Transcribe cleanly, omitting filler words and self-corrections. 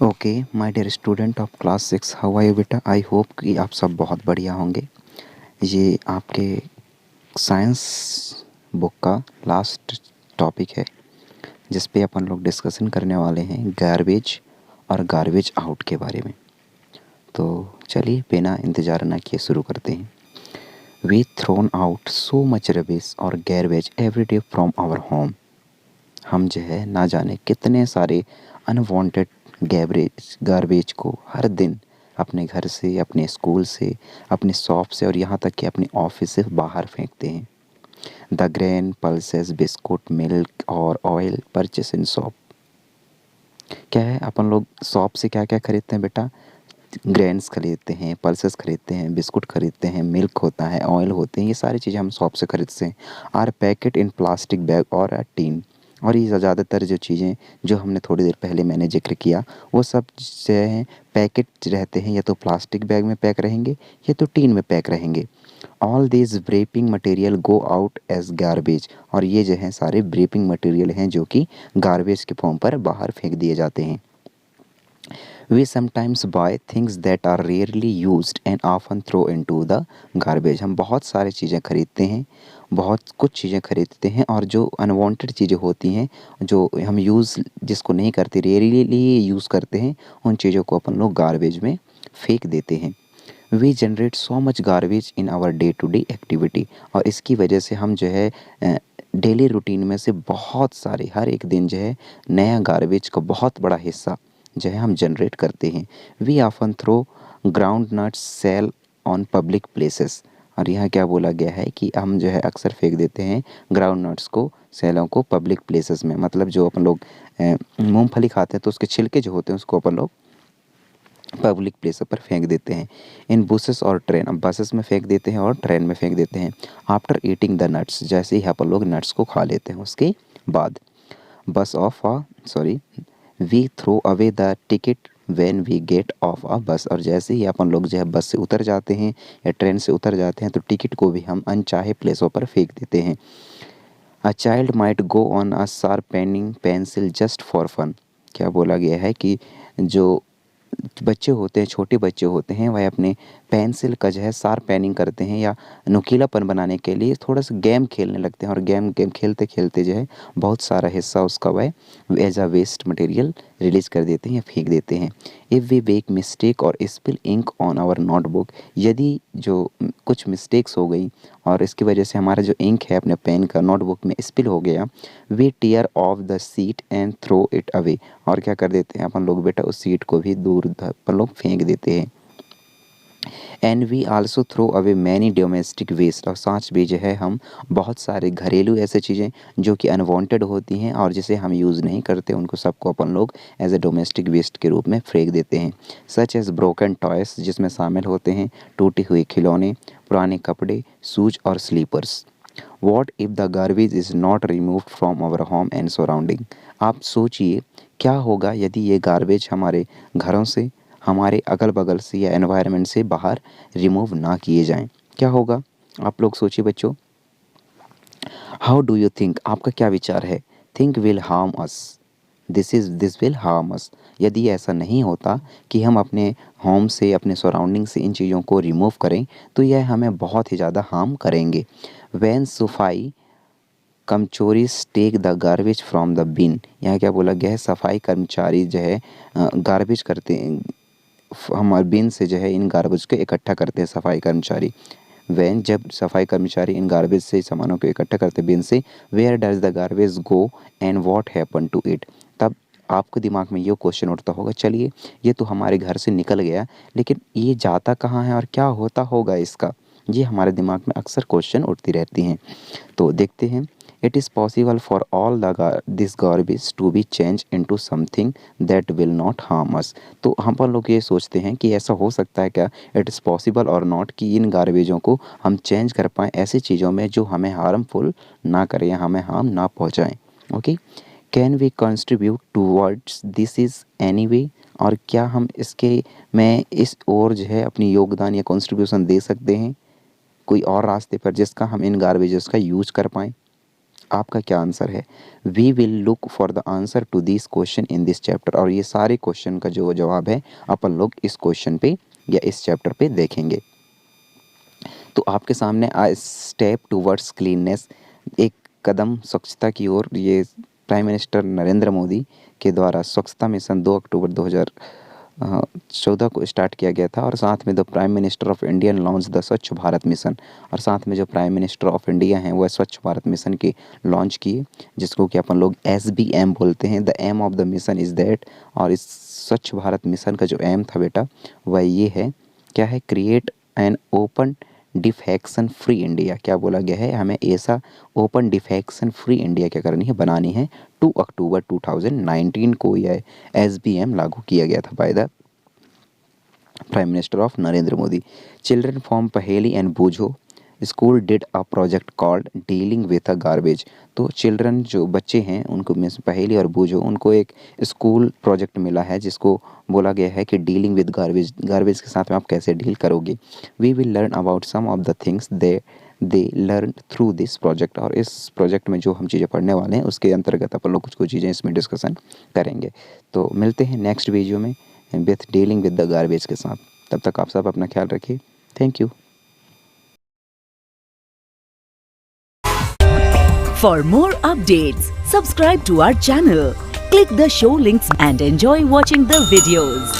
Okay my dear student of class 6, how are you बेटा? I hope कि आप सब बहुत बढ़िया होंगे। ये आपके साइंस बुक का लास्ट टॉपिक है जिस पे अपन लोग डिस्कशन करने वाले हैं गार्बेज और गार्बेज आउट के बारे में। तो चलिए बिना इंतज़ार ना किए शुरू करते हैं। We thrown out so much rubbish और garbage every day from our home. हम जो है ना जाने कितने सारे अनवांटेड गार्बेज को हर दिन अपने घर से, अपने स्कूल से, अपने शॉप से और यहाँ तक कि अपने ऑफिस से बाहर फेंकते हैं। The grain, pulses, biscuit, milk और ऑयल परचेस इन शॉप। क्या है, अपन लोग शॉप से क्या क्या खरीदते हैं बेटा? ग्रेन्स खरीदते हैं, पल्सेस खरीदते हैं, बिस्कुट खरीदते हैं, मिल्क होता है, ऑयल होते हैं, ये सारी चीज़ें हम शॉप से खरीदते हैं। Are packed in plastic bag और अ टीन। और ये ज़्यादातर जो चीज़ें जो हमने थोड़ी देर पहले मैंने जिक्र किया वो सब जो है पैकेट रहते हैं, या तो प्लास्टिक बैग में पैक रहेंगे या तो टीन में पैक रहेंगे। All this wrapping material go out as garbage. और ये जो हैं सारे ब्रेपिंग मटेरियल हैं जो कि गार्बेज के फॉर्म पर बाहर फेंक दिए जाते हैं। We sometimes buy things that are rarely used and often throw into the garbage। हम बहुत सारी चीज़ें खरीदते हैं, बहुत कुछ चीज़ें खरीदते हैं और जो अनवांटेड चीज़ें होती हैं, जो हम यूज़ जिसको नहीं करते, रेयरली यूज़ करते हैं, उन चीज़ों को अपन लोग गार्बेज में फेंक देते हैं। We generate so much garbage in our day to day activity. और इसकी वजह से हम जो है डेली रूटीन में से बहुत सारे हर एक दिन जो है नया गार्बेज का बहुत बड़ा हिस्सा जो है हम जनरेट करते हैं। We often throw groundnut shell on public places. और यहाँ क्या बोला गया है कि हम जो है अक्सर फेंक देते हैं ग्राउंड नट्स को, सेलों को पब्लिक प्लेसेस में। मतलब जो अपन लोग मूंगफली खाते हैं तो उसके छिलके जो होते हैं उसको अपन लोग पब्लिक प्लेस पर फेंक देते हैं। इन बुसेस और ट्रेन, अब बसेस में फेंक देते हैं और ट्रेन में फेंक देते हैं। आफ्टर ईटिंग द नट्स, जैसे ही अपन लोग नट्स को खा लेते हैं उसके बाद। Bus off a sorry we throw away the ticket when we get off a bus. और जैसे ही अपन लोग जो है बस से उतर जाते हैं या ट्रेन से उतर जाते हैं तो टिकट को भी हम अनचाहे प्लेसों पर फेंक देते हैं। A child might go on a sharpening pencil just for fun. क्या बोला गया है कि जो बच्चे होते हैं, छोटे बच्चे होते हैं, वह अपने पेंसिल का जो है शार्पनिंग करते हैं या नुकीलापन बनाने के लिए थोड़ा सा गेम खेलने लगते हैं और गेम गेम खेलते खेलते जो है बहुत सारा हिस्सा उसका वह as a waste material release कर देते हैं या फेंक देते हैं। इफ़ वी मेक मिस्टेक और spill ink on our notebook, यदि जो कुछ मिस्टेक्स हो गई और इसकी वजह से हमारा जो इंक है अपने पेन का नोटबुक में स्पिल हो गया, we tear off the sheet and throw it away. और क्या कर देते हैं अपन लोग बेटा, उस सीट को भी दूर अपन लोग फेंक देते हैं। And we also throw away many domestic waste. और साथ भी जो है हम बहुत सारे घरेलू ऐसे चीज़ें जो कि अनवांटेड होती हैं और जिसे हम यूज़ नहीं करते, उनको सबको अपन लोग एज ए डोमेस्टिक वेस्ट के रूप में फेंक देते हैं। सच एज ब्रोकन टॉयस, जिसमें शामिल होते हैं टूटे हुए खिलौने, पुराने कपड़े, शूज और slippers. What if the garbage is not removed from our home and surrounding. आप सोचिए क्या होगा यदि ये गार्बेज हमारे घरों से, हमारे अगल बगल से या एनवायरनमेंट से बाहर रिमूव ना किए जाएं। क्या होगा आप लोग सोचिए बच्चों। हाउ डू यू थिंक, आपका क्या विचार है? Think will harm us, this will harm us. यदि ऐसा नहीं होता कि हम अपने होम से, अपने सराउंडिंग से इन चीज़ों को रिमूव करें तो यह हमें बहुत ही ज़्यादा हार्म करेंगे। वैन सफाई कमचोरीज take the garbage from the bin. यहाँ क्या बोला गया है, सफाई कर्मचारी जो है गार्बेज करते हैं, हमारे बिन से जो है इन गार्बेज को इकट्ठा करते हैं सफाई कर्मचारी। वैन, जब सफाई कर्मचारी इन गार्बेज से सामानों को इकट्ठा करते बिन से, where does the garbage go and what happen to it. तब आपके दिमाग में ये क्वेश्चन उठता होगा, चलिए ये तो हमारे घर से निकल गया, लेकिन ये जाता कहाँ है और क्या होता होगा इसका? ये हमारे दिमाग में अक्सर क्वेश्चन उठती रहती हैं। तो देखते हैं। It is possible for all the this garbage to be change into something that will not harm us. तो हम पर लोग ये सोचते हैं कि ऐसा हो सकता है क्या, इट इज़ पॉसिबल और नॉट, कि इन गार्बेजों को हम चेंज कर पाएँ ऐसी चीज़ों में जो हमें हार्मफुल ना करें या हमें हार्म ना पहुँचाएँ। Okay, can we contribute towards this is any way. और क्या हम इसके में इस ओर जो है अपनी योगदान या कंट्रीब्यूशन दे सकते हैं कोई और रास्ते पर जिसका हम इन गार्बेजेस का यूज कर पाएँ? आपका क्या आंसर है। We will look for the answer to this question in this chapter, और ये सारे क्वेश्चन का जो जवाब है अपन लोग इस क्वेश्चन पे या इस चैप्टर पे देखेंगे। तो आपके सामने स्टेप टूवर्ड्स क्लीननेस, एक कदम स्वच्छता की ओर, ये प्राइम मिनिस्टर नरेंद्र मोदी के द्वारा स्वच्छता मिशन 2 अक्टूबर 2014 को स्टार्ट किया गया था। और साथ में the prime minister of India launch the स्वच्छ भारत मिशन, और साथ में जो प्राइम मिनिस्टर ऑफ इंडिया हैं वह स्वच्छ भारत मिशन की लॉन्च किए, जिसको कि अपन लोग SBM बोलते हैं। The aim of the mission is that, और इस स्वच्छ भारत मिशन का जो एम था बेटा वह ये है, क्या है, create an open defection free India. क्या बोला गया है, हमें ऐसा ओपन डिफेक्शन फ्री इंडिया क्या करनी है, बनानी है। 2 अक्टूबर 2019 को यह SBM लागू किया गया था by the prime minister of Narendra Modi. Children from Paheli and Boojho school did a project called dealing with a garbage. तो चिल्ड्रन जो बच्चे हैं उनको में पहेली और बूझो, उनको एक स्कूल प्रोजेक्ट मिला है जिसको बोला गया है कि डीलिंग विद गार्बेज, गार्बेज के साथ में आप कैसे डील करोगे। We will learn about some of the things they learn through this project, और इस प्रोजेक्ट में जो हम चीज़ें पढ़ने वाले हैं उसके अंतर्गत अपन लोग कुछ कुछ चीज़ें इसमें डिस्कशन करेंगे। तो मिलते हैं नेक्स्ट वीडियो में with dealing with the garbage के साथ। तब तक आप सब अपना ख्याल रखिए। Thank you. For more updates, subscribe to our channel, click the show links and enjoy watching the videos.